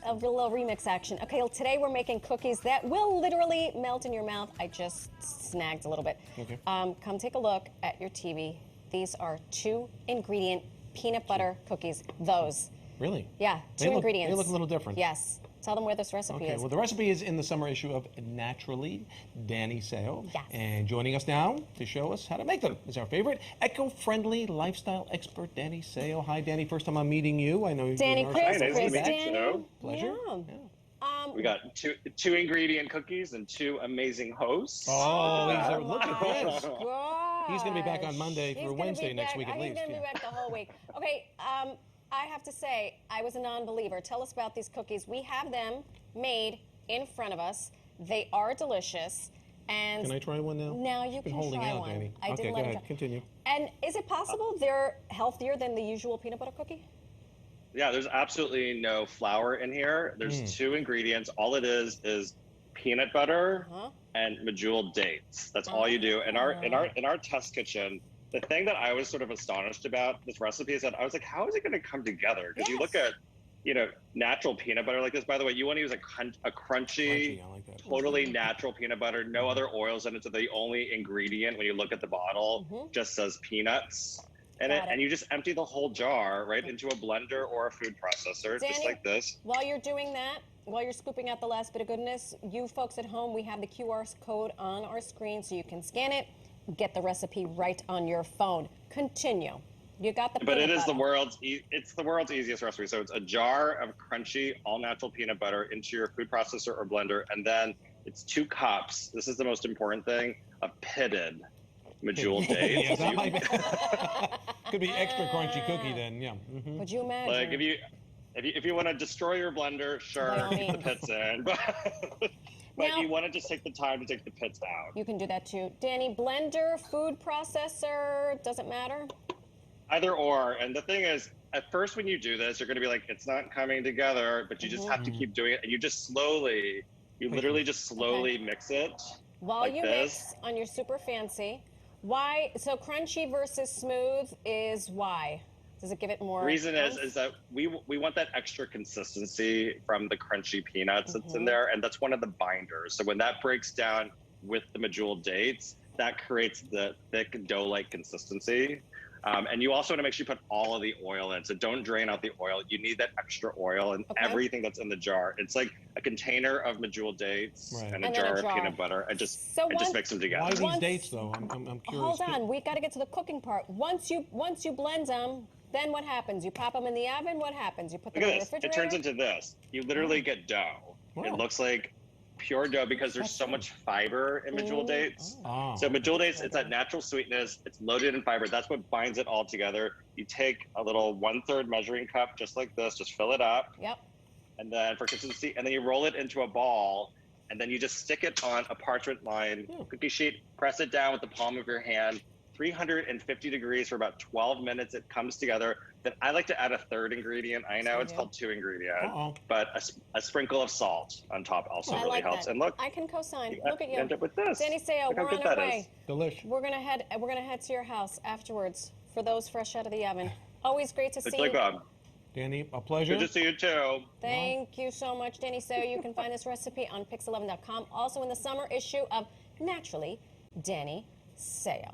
a little remix action. Okay, well, today we're making cookies that will literally melt in your mouth. I just snagged a little bit. Okay. Come take a look at your TV. These are 2-ingredient peanut butter cookies. Those. Really? Yeah, two ingredients. They look a little different. Yes. Tell them where this recipe Okay, is. well, the recipe is in the summer issue of Naturally, Danny Seo. Yes. And joining us now to show us how to make them is our favorite eco-friendly lifestyle expert, Danny Seo. Hi, Danny. First time I'm meeting you. I know Danny, you're Chris, Nice to meet you, Danny. Joe. Pleasure. Yeah. We got two ingredient cookies and two amazing hosts. Oh, Yeah. look at this. Gosh. He's going to be back on Monday He's through gonna be Wednesday next back- week at He's least. going to be back the whole week. Okay, I have to say, I was a non-believer. Tell us about these cookies. We have them made in front of us. They are delicious. And Can I try one now? now you You've been can holding try out, one. Danny. I Okay, didn't go let him ahead. try. Continue. And is it possible they're healthier than the usual peanut butter cookie? Yeah, there's absolutely no flour in here. There's two ingredients. All it is peanut butter and medjool dates. That's all you do. In our test kitchen, the thing that I was sort of astonished about this recipe is that I was like, how is it going to come together? Because you look at, natural peanut butter like this. By the way, you want to use a crunchy, I like that. totally natural peanut butter, no other oils in it. So the only ingredient when you look at the bottle just says peanuts. And you just empty the whole jar right into a blender or a food processor, Danny, just like this. While you're doing that, while you're scooping out the last bit of goodness, you folks at home, we have the QR code on our screen so you can scan it, get the recipe right on your phone. Continue. You got the But it peanut is butter. it's the world's easiest recipe. So it's a jar of crunchy, all natural peanut butter into your food processor or blender, and then it's 2 cups. This is the most important thing: of pitted medjool dates. Yeah, that might be, could be extra crunchy cookie then. Yeah. Mhm. Would you imagine? Like if you want to destroy your blender, sure, By all keep the means. pits in, but Now- you want to just take the time to take the pits out. You can do that too. Danny, blender, food processor, doesn't matter? Either or. And the thing is, at first when you do this, you're going to be like, it's not coming together, but you just have to keep doing it. And you literally just slowly mix it. While like you this. mix on your super fancy, why, so crunchy versus smooth is why? Does it give it more? The reason oomph? is that we want that extra consistency from the crunchy peanuts that's in there. And that's one of the binders. So when that breaks down with the medjool dates, that creates the thick dough-like consistency. And you also want to make sure you put all of the oil in. So don't drain out the oil. You need that extra oil and everything that's in the jar. It's like a container of medjool dates and a And then jar a of jar. peanut butter, and just once- mix them together. Why these Once- dates though? I'm curious. Hold on, we got to get to the cooking part. Once you blend them, then what happens? You pop them in the oven. What happens? You put them Look in at the this. It refrigerator. turns into this. You literally get dough. Wow. It looks like pure dough because there's so much fiber in medjool dates. Oh. So medjool dates, it's that natural sweetness. It's loaded in fiber. That's what binds it all together. You take a little 1/3 measuring cup, just like this, just fill it up. Yep. And then for consistency, and then you roll it into a ball, and then you just stick it on a parchment line cookie sheet, press it down with the palm of your hand, 350 degrees for about 12 minutes. It comes together. Then I like to add a third ingredient. I know it's called 2 ingredient, but a sprinkle of salt on top also I really like helps. that. And look, I can co-sign. you Look at you. end up with this. Danny Seo, Look how we're good on our that way. is. Delish. We're gonna head to your house afterwards for those fresh out of the oven. Always great to It's see like you. Danny, a pleasure. Good to see you too. Thank you so much, Danny Seo. You can find this recipe on pix11.com. Also in the summer issue of Naturally, Danny Seo.